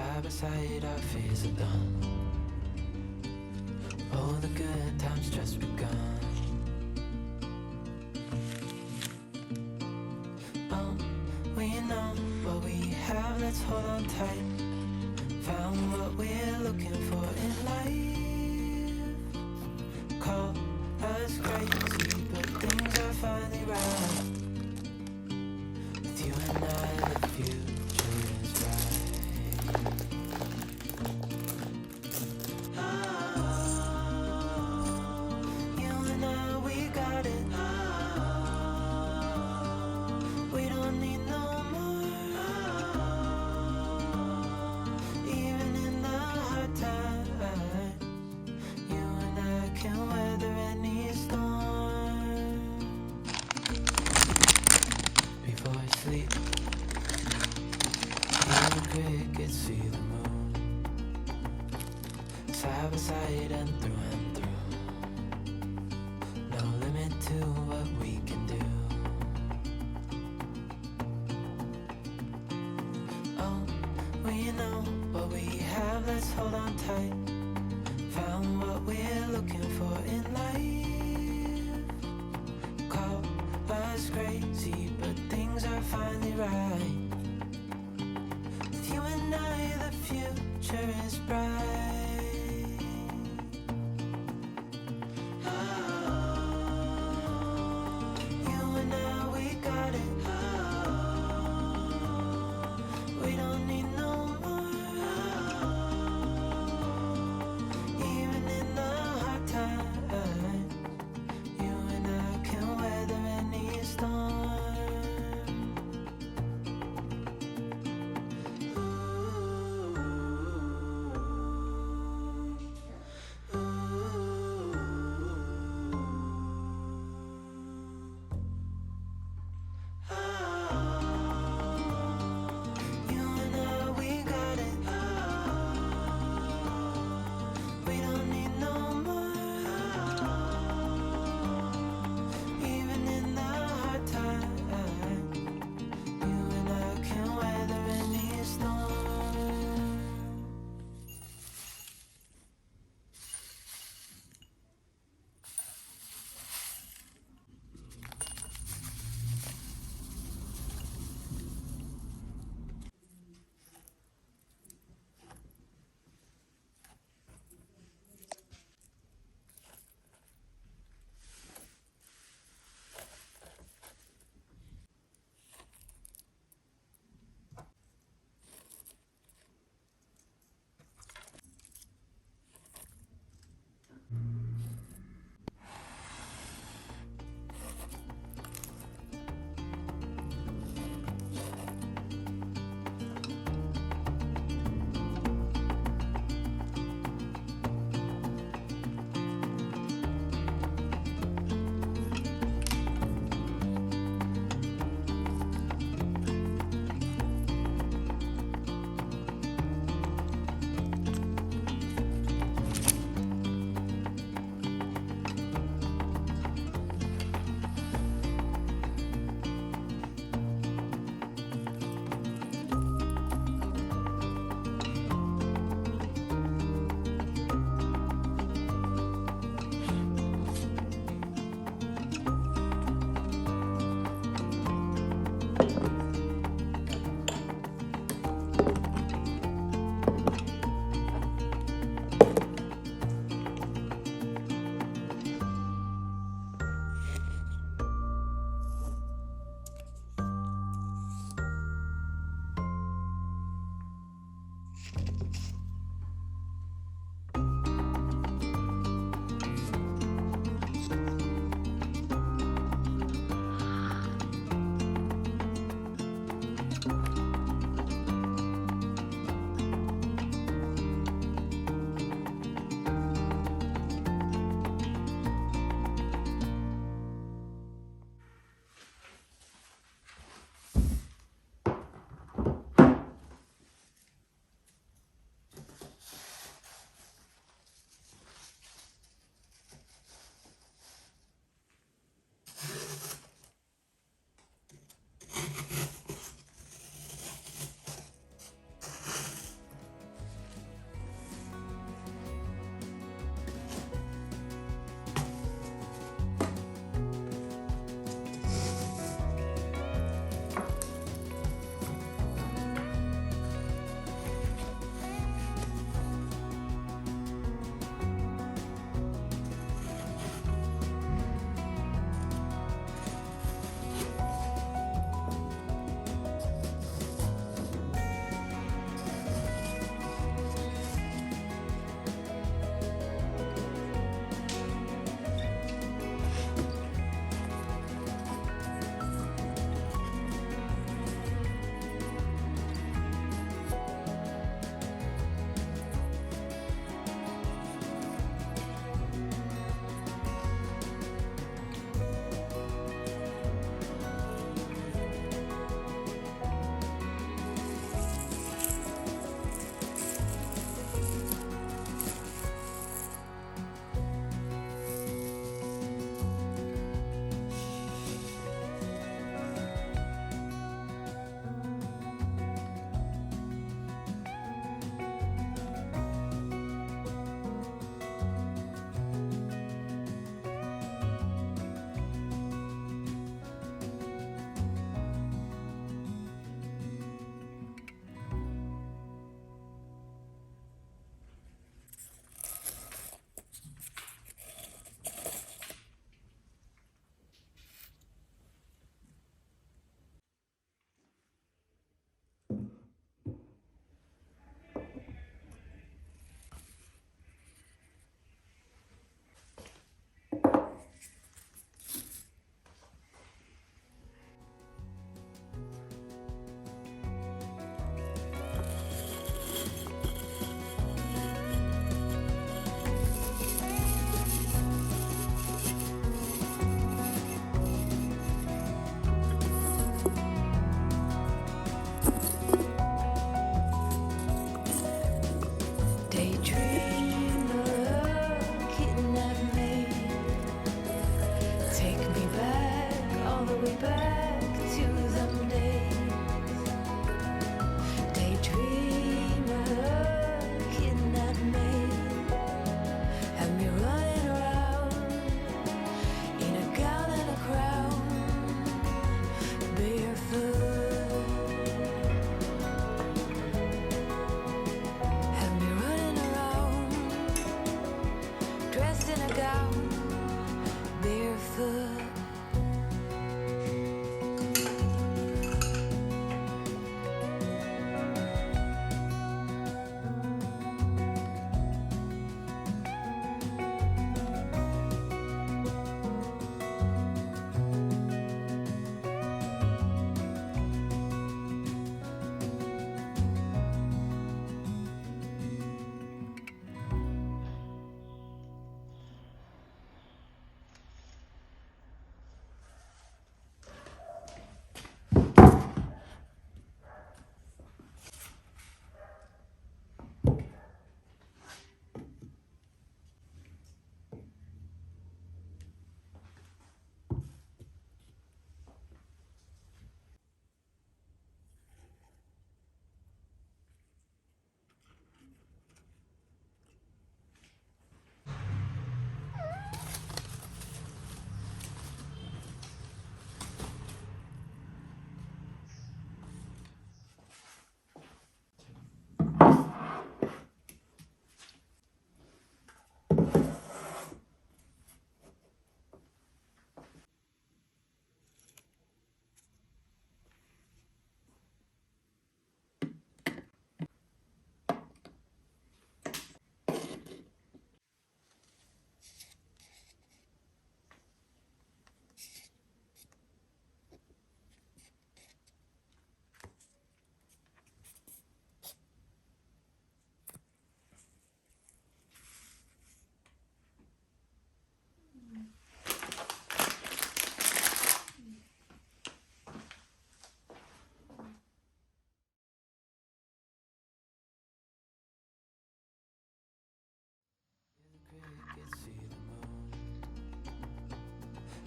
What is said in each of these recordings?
Side by side, our fears are done. All the good times just begun. Oh, we know what we have, let's hold on tight. Found what we're looking for in life. Call us crazy, but things are finally right. With you and I, the future is bright. You and I, we got it. We don't need no more. Even in the hard times, you and I can weather any storm. Before I sleep, hear the crickets, see the moon. Side by side and through and through. No limit to what we can do. Oh, we know what we have, let's hold on tight. Found what we're looking for in life. Call us crazy, but things are finally right. With you and I, the future is bright.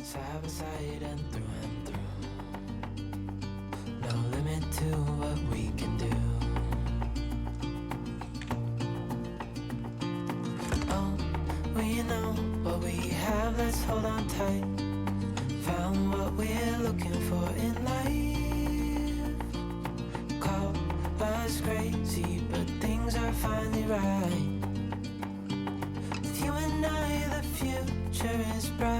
side by side and through and through. No limit to what we can do. Oh, we know what we have, let's hold on tight. Found what we're looking for in life. Call us crazy, but things are finally right. With you and I, the future is bright.